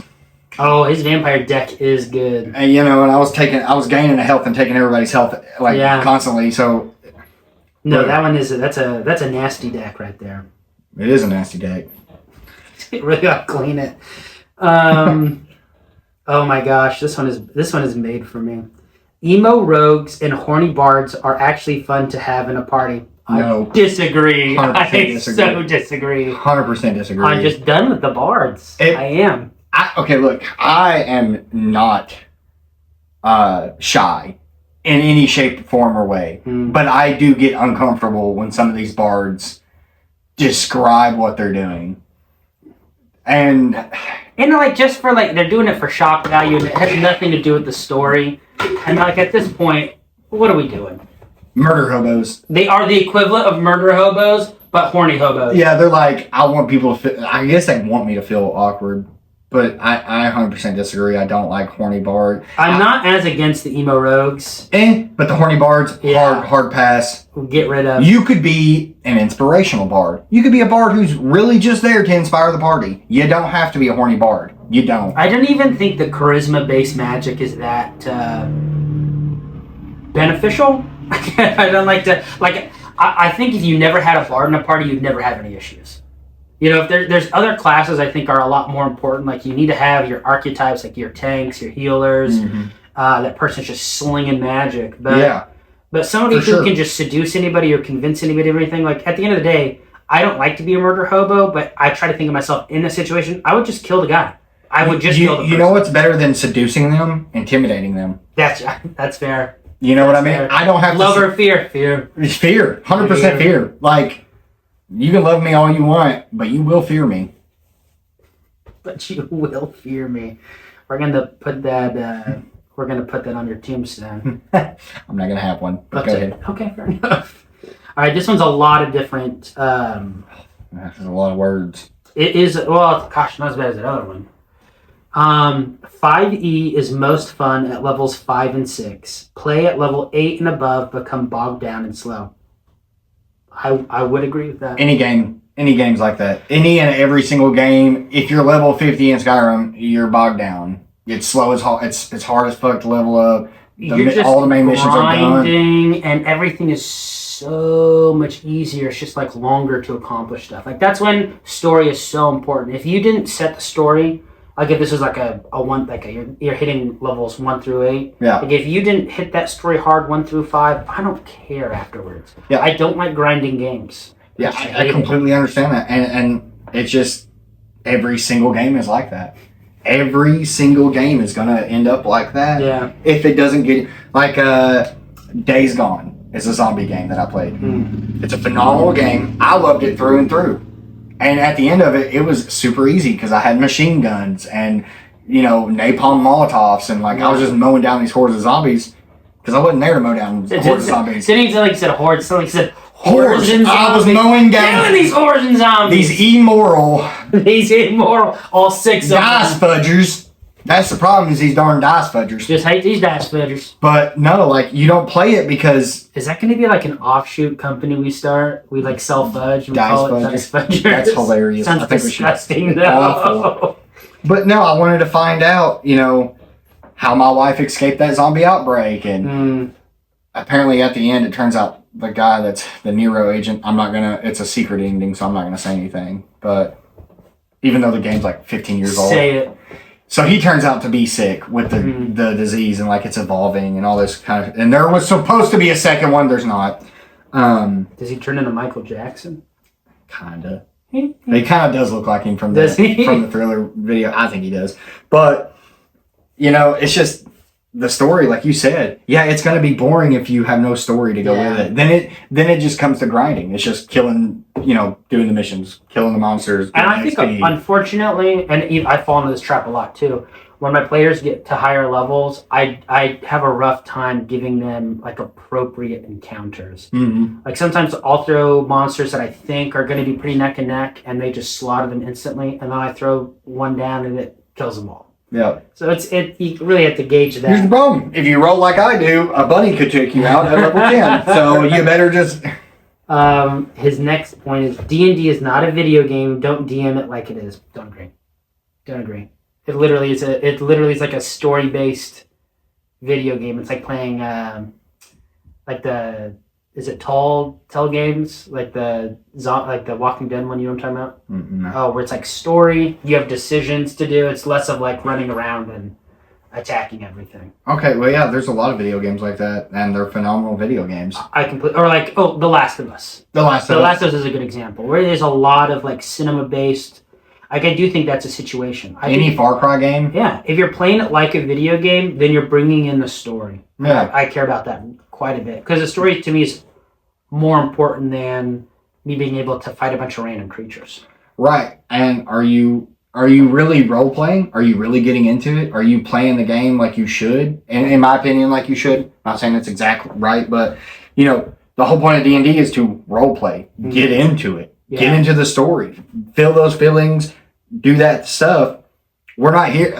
Oh, his vampire deck is good. And and I was gaining a health and taking everybody's health constantly. So no, that's a nasty deck right there. It is a nasty deck. You really gotta clean it. Oh my gosh, this one is made for me. Emo rogues and horny bards are actually fun to have in a party. No. I disagree. 100% So disagree. 100% disagree. I'm just done with the bards. I am. Okay, look, I am not shy in any shape, form, or way. But I do get uncomfortable when some of these bards describe what they're doing. And like, just for like, they're doing it for shock value, and it has nothing to do with the story. And like, at this point, what are we doing? Murder hobos. They are the equivalent of murder hobos, but horny hobos. Yeah, they're like, I want people to feel, I guess they want me to feel awkward. But I 100% disagree. I don't like horny bard. I'm not as against the emo rogues. But the horny bards, hard pass. Get rid of. You could be an inspirational bard. You could be a bard who's really just there to inspire the party. You don't have to be a horny bard. You don't. I don't even think the charisma-based magic is that beneficial. I don't like to, like, I think if you never had a bard in a party, you'd never have any issues. You know, if there's other classes I think are a lot more important. Like you need to have your archetypes, like your tanks, your healers. That person's just slinging magic. But somebody who can just seduce anybody or convince anybody of anything. Like at the end of the day, I don't like to be a murder hobo, but I try to think of myself in this situation. I would just kill the guy. I would just kill the person. You know what's better than seducing them? Intimidating them. That's fair. You know what I mean? Fair. I don't have love or fear. Fear. 100% fear. Like, you can love me all you want, but you will fear me. But you will fear me. We're gonna put that. We're gonna put that on your tombstone. I'm not gonna have one. But go ahead. Okay, fair enough. All right, this one's a lot of different. That's a lot of words. It is. Well, gosh, not as bad as that other one. 5e is most fun at levels 5 and 6. Play at level 8 and above become bogged down and slow. I would agree with that. Any games like that. Any and every single game. If you're level 50 in Skyrim, you're bogged down. It's slow as hard. It's hard as fuck to level up. All the main missions are done, and everything is so much easier. It's just like longer to accomplish stuff. Like that's when story is so important. If you didn't set the story, like if this is like a one, like you're hitting levels 1 through 8. Yeah. Like if you didn't hit that story hard 1 through 5, I don't care afterwards. Yeah. I don't like grinding games. Yeah, I completely understand that, and it's just every single game is like that. Every single game is gonna end up like that. Yeah. If it doesn't get like Days Gone is a zombie game that I played. It's a phenomenal game. I loved it through and through. And at the end of it, it was super easy because I had machine guns and napalm Molotovs and I was just mowing down these hordes of zombies because I wasn't there to mow down hordes of zombies. Didn't he said hordes? Something said hordes and zombies. I was mowing down these hordes and zombies. These immoral, all 6 of them. Dice fudgers. That's the problem is these darn dice fudgers. Just hate these dice fudgers. But no, you don't play it because... Is that going to be like an offshoot company we start? We sell fudge and we call it dice fudgers? That's hilarious. Sounds disgusting though. But no, I wanted to find out, how my wife escaped that zombie outbreak. And apparently at the end, it turns out the guy that's the Nero agent, it's a secret ending, so I'm not going to say anything. But even though the game's 15 years old. Say it. So he turns out to be sick with the disease and it's evolving and all this kind of... And there was supposed to be a second one. There's not. Does he turn into Michael Jackson? Kinda. He kind of does look like him from the Thriller video. I think he does. But, it's just the story, like you said. Yeah, it's going to be boring if you have no story to go with it. Then it just comes to grinding. It's just killing... doing the missions, killing the monsters. And I think, unfortunately, and I fall into this trap a lot too, when my players get to higher levels, I have a rough time giving them appropriate encounters. Mm-hmm. Sometimes I'll throw monsters that I think are going to be pretty neck and neck, and they just slaughter them instantly, and then I throw one down and it kills them all. Yeah. So you really have to gauge that. Here's the problem: if you roll like I do, a bunny could take you out at level 10. So you better just. His next point is D&D is not a video game. Don't DM it like it is. Don't agree. It literally is like a story based video game. It's like playing is it tall games like the Walking Dead one, you know what I'm talking about? Mm-mm. Oh, where it's story. You have decisions to do. It's less of running around and attacking everything. Okay, well, yeah, there's a lot of video games like that, and they're phenomenal video games. The Last of Us. The Last of Us is a good example, where there's a lot of cinema-based. I do think that's a situation. Any Far Cry game? Yeah, if you're playing it like a video game, then you're bringing in the story. Yeah. I care about that quite a bit, because the story to me is more important than me being able to fight a bunch of random creatures. Right, and are you really role-playing? Are you really getting into it? Are you playing the game like you should? And in my opinion, like you should. I'm not saying that's exactly right, but, the whole point of D&D is to role-play. Mm-hmm. Get into it. Yeah. Get into the story. Feel those feelings. Do that stuff. We're not here...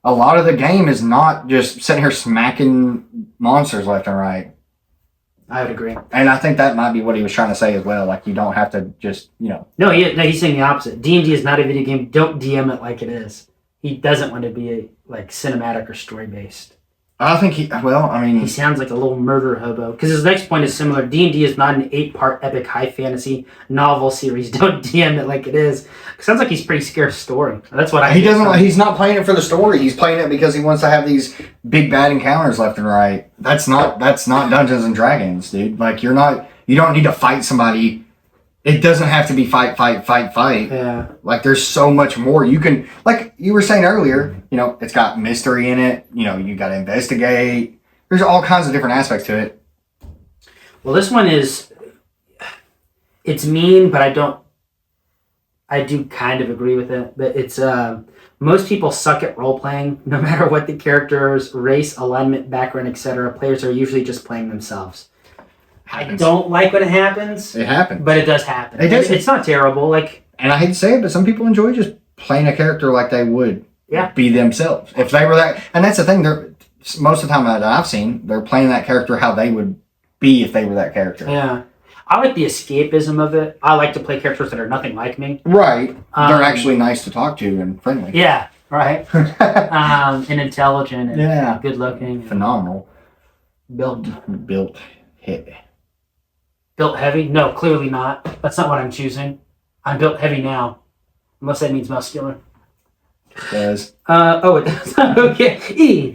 a lot of the game is not just sitting here smacking monsters left and right. I would agree. And I think that might be what he was trying to say as well. You don't have to just, No, he's saying the opposite. D&D is not a video game. Don't DM it like it is. He doesn't want to be cinematic or story-based. I think he sounds like a little murder hobo. Because his next point is similar. D&D is not an 8-part epic high fantasy novel series. Don't DM it like it is. Sounds like he's pretty scared of story. That's what I. He's not playing it for the story. He's playing it because he wants to have these big bad encounters left and right. That's not Dungeons and Dragons, dude. Like you don't need to fight somebody. It doesn't have to be fight. Yeah. Like there's so much more. You can, like you were saying earlier, it's got mystery in it. You got to investigate. There's all kinds of different aspects to it. Well, this one it's mean, but I do kind of agree with it. But it's, most people suck at role-playing. No matter what the character's race, alignment, background, etc. Players are usually just playing themselves. I don't like when it happens. It happens. But it does happen. It's not terrible. And I hate to say it, but some people enjoy just playing a character like they would be themselves. If they were that... And that's the thing. Most of the time that I've seen, they're playing that character how they would be if they were that character. Yeah. I like the escapism of it. I like to play characters that are nothing like me. Right. They're actually nice to talk to and friendly. Yeah. Right. And intelligent and good looking. Phenomenal. Built heavy. Built heavy? No, clearly not. That's not what I'm choosing. I'm built heavy now. Unless that means muscular. It does. It does. Okay.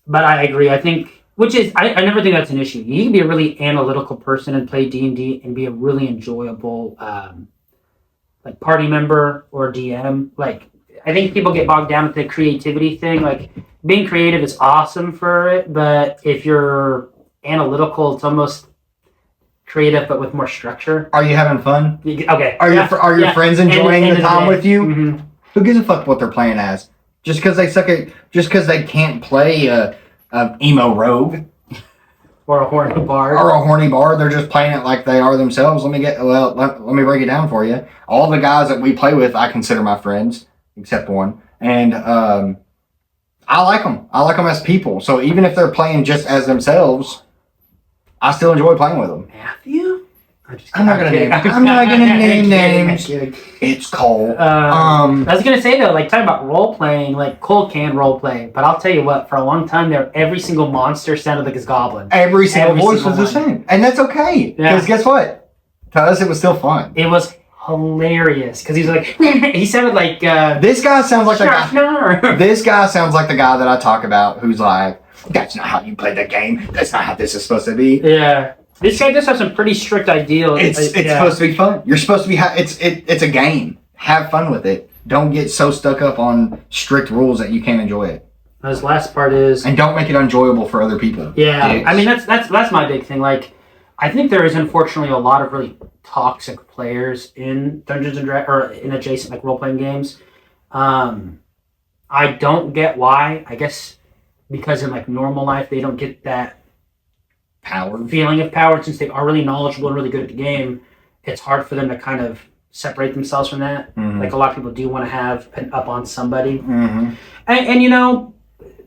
But I agree. I think, I never think that's an issue. You can be a really analytical person and play D&D and be a really enjoyable, party member or DM. I think people get bogged down with the creativity thing. Being creative is awesome for it, but if you're analytical, it's almost creative but with more structure. Are you having fun? Okay. Are your friends enjoying the time with you? Mm-hmm. Who gives a fuck what they're playing as? Just because they can't play a emo rogue or a horny bard, they're just playing it like they are themselves. Let me break it down for you. All the guys that we play with, I consider my friends, except one, and I like them. I like them as people. So even if they're playing just as themselves, I still enjoy playing with them. Matthew? I'm not gonna name names. It's Cole. I was gonna say though, talking about role playing, Cole can role play, but I'll tell you what, for a long time there, every single monster sounded like his goblin. Every single voice was the same, and that's okay. Because guess what? To us, it was still fun. It was hilarious because he was he sounded like this guy sounds like the guy. This guy sounds like the guy that I talk about, who's like, "That's not how you play the game. That's not how this is supposed to be." Yeah. This guy does have some pretty strict ideals. It's supposed to be fun. You're supposed to be... It's a game. Have fun with it. Don't get so stuck up on strict rules that you can't enjoy it. His last part is... And don't make it enjoyable for other people. Yeah. Dicks. I mean, that's my big thing. I think there is unfortunately a lot of really toxic players in Dungeons and Dragons, or in adjacent role-playing games. I don't get why. I guess because in normal life they don't get that feeling of power, since they are really knowledgeable and really good at the game. It's hard for them to kind of separate themselves from that. Mm-hmm. A lot of people do want to have an up on somebody. Mm-hmm. And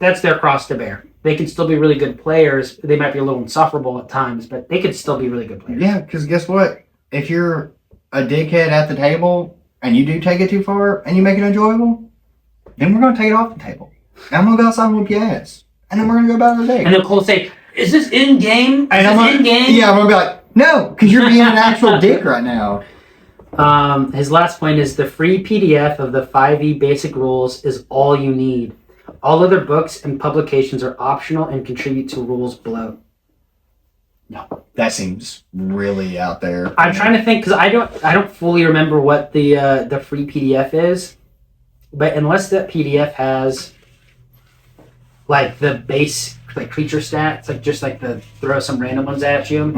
that's their cross to bear. They can still be really good players. They might be a little insufferable at times, but they could still be really good players. Yeah, because guess what? If you're a dickhead at the table and you do take it too far and you make it enjoyable, then we're going to take it off the table. And I'm going to go outside and whoop your ass. And then we're going to go about our day. And then Cole say, "Is this in-game? Yeah, I'm going to be like, no, because you're being an actual dick right now." His last point is the free PDF of the 5e basic rules is all you need. All other books and publications are optional and contribute to rules below. No. That seems really out there. I'm trying to think, because I don't fully remember what the free PDF is, but unless that PDF has the base creature stats, just the throw some random ones at you,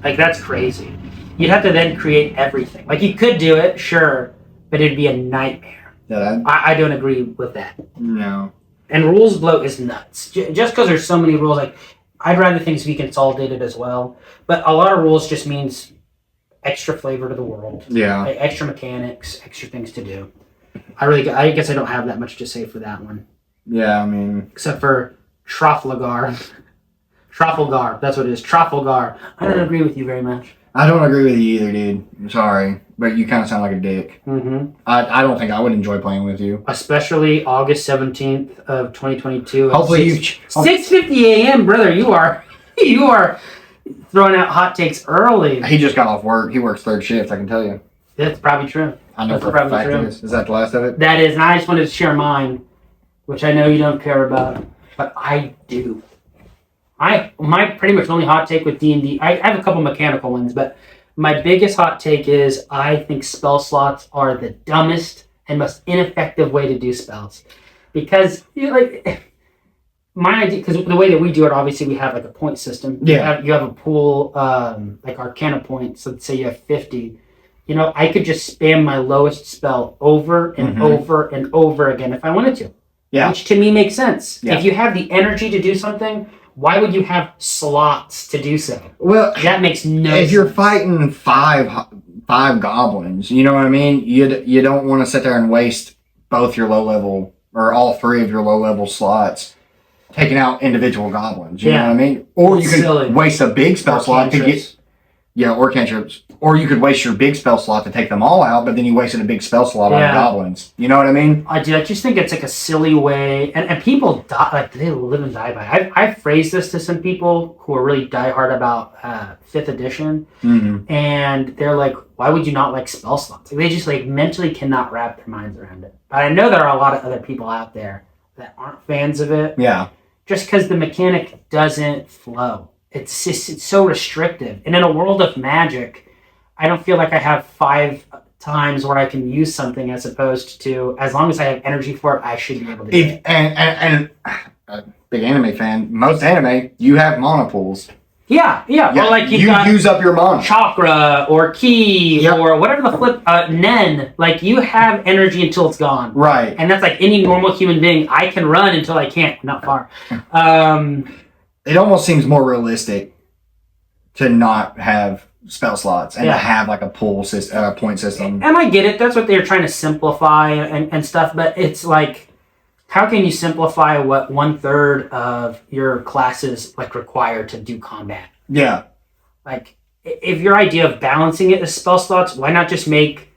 that's crazy. You'd have to then create everything. You could do it, sure, but it'd be a nightmare. Yeah, I don't agree with that. No. And rules bloat is nuts. Just because there's so many rules, I'd rather things be consolidated as well. But a lot of rules just means extra flavor to the world. Yeah. Extra mechanics, extra things to do. I guess I don't have that much to say for that one. Yeah, I mean... Except for Trafalgar. Trafalgar. That's what it is. Trafalgar. I don't agree with you very much. I don't agree with you either, dude. I'm sorry, but you kind of sound like a dick. Mm-hmm. I don't think I would enjoy playing with you. Especially August 17th of 2022. Hopefully 6:50 a.m., brother. You are throwing out hot takes early. He just got off work. He works third shift, I can tell you. That's probably true. I know for a fact it is. Is that the last of it? That is, and I just wanted to share mine, which I know you don't care about, but I do. My pretty much only hot take with D&D, I have a couple mechanical ones, but my biggest hot take is I think spell slots are the dumbest and most ineffective way to do spells. Because, my idea, because the way that we do it, obviously we have like a point system. Yeah. You have a pool, like Arcana points, so let's say you have 50. I could just spam my lowest spell over and over and over again if I wanted to. Yeah. Which to me makes sense. Yeah. If you have the energy to do something, why would you have slots to do so? Well, that makes no sense. If you're fighting five goblins, you know what I mean? You don't want to sit there and waste both your low level or all three of your low level slots taking out individual goblins. You know what I mean? Or you could waste a big spell slot to get or cantrips. Or you could waste your big spell slot to take them all out, but then you wasted a big spell slot on goblins. You know what I mean? I just think it's like a silly way, and people die, like they live and die by it. I've phrased this to some people who are really diehard about 5th edition, and they're like, why would you not like spell slots? Like, they just mentally cannot wrap their minds around it. But I know there are a lot of other people out there that aren't fans of it. Yeah. Just because the mechanic doesn't flow. It's so restrictive. And in a world of Magic, I don't feel like I have 5 times where I can use something as opposed to, as long as I have energy for it, I should be able to do it. And a big anime fan, most anime, you have mana pools. Yeah. Well, like you use up your mana. Chakra or ki or whatever the flip, Nen. Like you have energy until it's gone. Right. And that's like any normal human being. I can run until I can't. Not far. It almost seems more realistic to not have spell slots and to have like a pool system, point system. And I get it. That's what they're trying to simplify and stuff. But it's like, how can you simplify what 1/3 of your classes require to do combat? Yeah. Like, if your idea of balancing it is spell slots, why not just make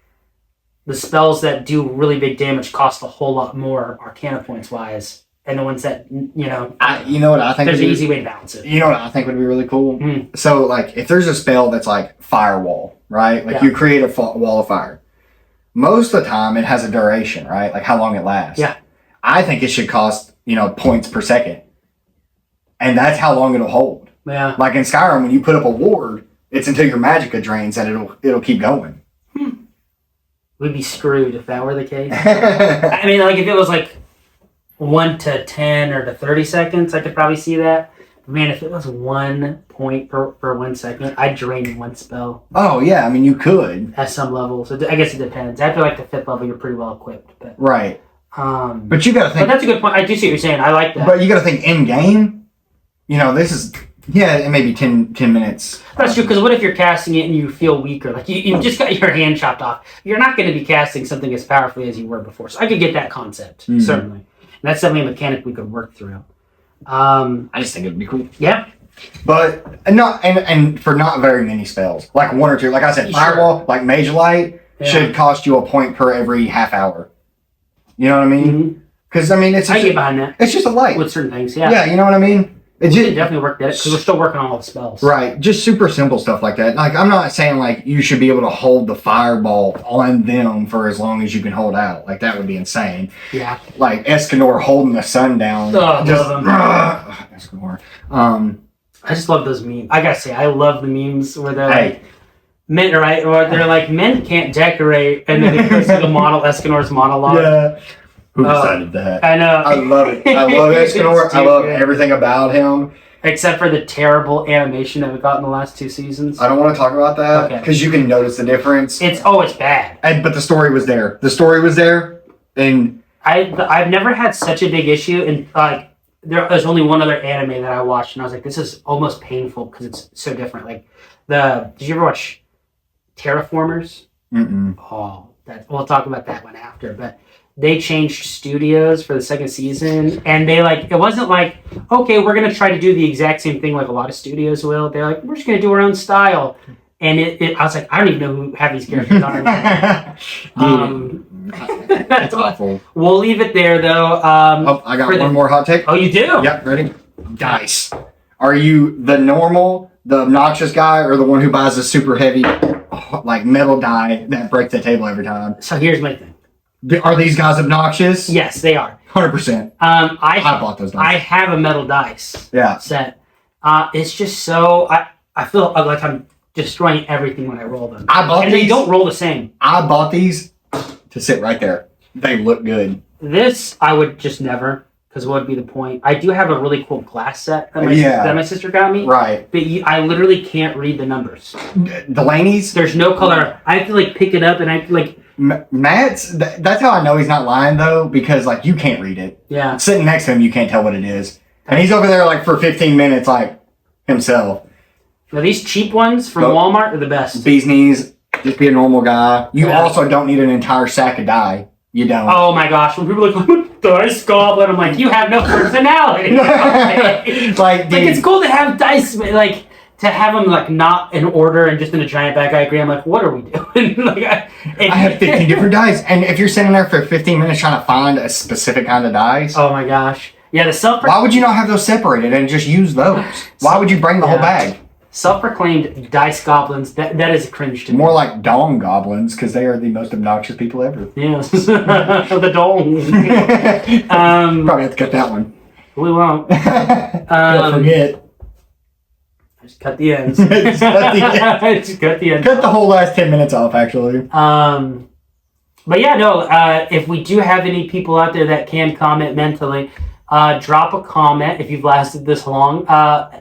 the spells that do really big damage cost a whole lot more Arcana points wise, and the ones that you know what I think? There's an easy way to balance it. You know what I think would be really cool? So, like, if there's a spell that's like firewall, right? Like you create a wall of fire. Most of the time, it has a duration, right? Like how long it lasts. Yeah. I think it should cost points per second, and that's how long it'll hold. Yeah. Like in Skyrim, when you put up a ward, it's until your magicka drains and it'll keep going. We'd be screwed if that were the case. I mean, like if it was like 1 to 10 or to 30 seconds, I could probably see that. Man, if it was 1 point per 1 second, I'd drain one spell. Oh yeah, I mean you could at some level. So I guess it depends. After like the 5th level, you're pretty well equipped. But, right. But you got to think. But that's a good point. I do see what you're saying. I like that. But you got to think in game. This is it may be 10 minutes. That's true, because what if you're casting it and you feel weaker? Like you just got your hand chopped off. You're not going to be casting something as powerfully as you were before. So I could get that concept, certainly. And that's definitely a mechanic we could work through. I just think it'd be cool. Yeah. But not and for not very many spells. Like 1 or 2. Like I said, Firewall, like Mage Light, should cost you a point per every half hour. You know what I mean? Because, it's I get behind that. It's just a light. With certain things, yeah. Yeah, you know what I mean? We can definitely work that because we're still working on all the spells. Right. Just super simple stuff like that. Like, I'm not saying, like, you should be able to hold the fireball on them for as long as you can hold out. Like, that would be insane. Yeah. Like, Escanor holding the sun down. Oh, just, Escanor. I just love those memes. I gotta say, I love the memes where they're like, men, right? Or they're like, men can't decorate, and then it goes to the model, Escanor's monologue. Yeah. Who decided that? I know. I love it. I love Escanor. I love everything about him. Except for the terrible animation that we got in the last 2 seasons. I don't want to talk about that because you can notice the difference. It's bad. But the story was there. The story was there, and I've never had such a big issue. And like, there's only one other anime that I watched, and I was like, this is almost painful because it's so different. Like did you ever watch Terraformers? Mm-mm. Oh, we'll talk about that one after. But they changed studios for the second season, and they like it wasn't like, okay, we're gonna try to do the exact same thing like a lot of studios will. They're like, we're just gonna do our own style. And I was like, I don't even know who half these characters are. That's awful. We'll leave it there though. I got one more hot take. Oh, you do? Yep, ready? Dice. Are you the obnoxious guy, or the one who buys a super heavy, like metal die that breaks the table every time? So here's my thing. Are these guys obnoxious? Yes, they are. 100%. I bought those dice. I have a metal dice set. It's just so I feel like I'm destroying everything when I roll them. And they don't roll the same. I bought these to sit right there. They look good. This I would just never, because what would be the point? I do have a really cool glass set that my sister got me. Right. But I literally can't read the numbers. Delaney's? There's no color. I have to like pick it up and I have to like. Matt's, that's how I know he's not lying though, because like you can't read it. Yeah. Sitting next to him, you can't tell what it is. And he's over there like for 15 minutes, like himself. Now these cheap ones from Walmart are the best. Bee's knees, just be a normal guy. You also don't need an entire sack of dye. You don't. Oh my gosh, when people are like, I'm a dice goblin, I'm like, you have no personality. Like it's cool to have dice, like, to have them like not in order and just in a giant bag diagram. I'm like, what are we doing? Like, I have 15 different dice, and if you're sitting there for 15 minutes trying to find a specific kind of dice, oh my gosh, yeah, why would you not have those separated and just use those? Why would you bring the whole bag? Self-proclaimed dice goblins. That is cringe to me. More like dong goblins, because they are the most obnoxious people ever. Yes, the dong. Probably have to cut that one. We won't. Don't forget. Just cut the ends. Just cut the ends. Just cut the ends. Cut the whole last 10 minutes off, actually. But yeah, no. If we do have any people out there that can comment mentally, drop a comment if you've lasted this long.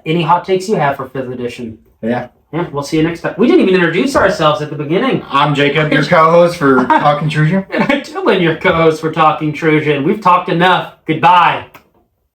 Any hot takes you have for 5th edition? Yeah. Yeah, we'll see you next time. We didn't even introduce ourselves at the beginning. I'm Jacob, your co-host for Talking Trusia. And I'm Dylan, your co-host for Talking Trusia. And we've talked enough. Goodbye.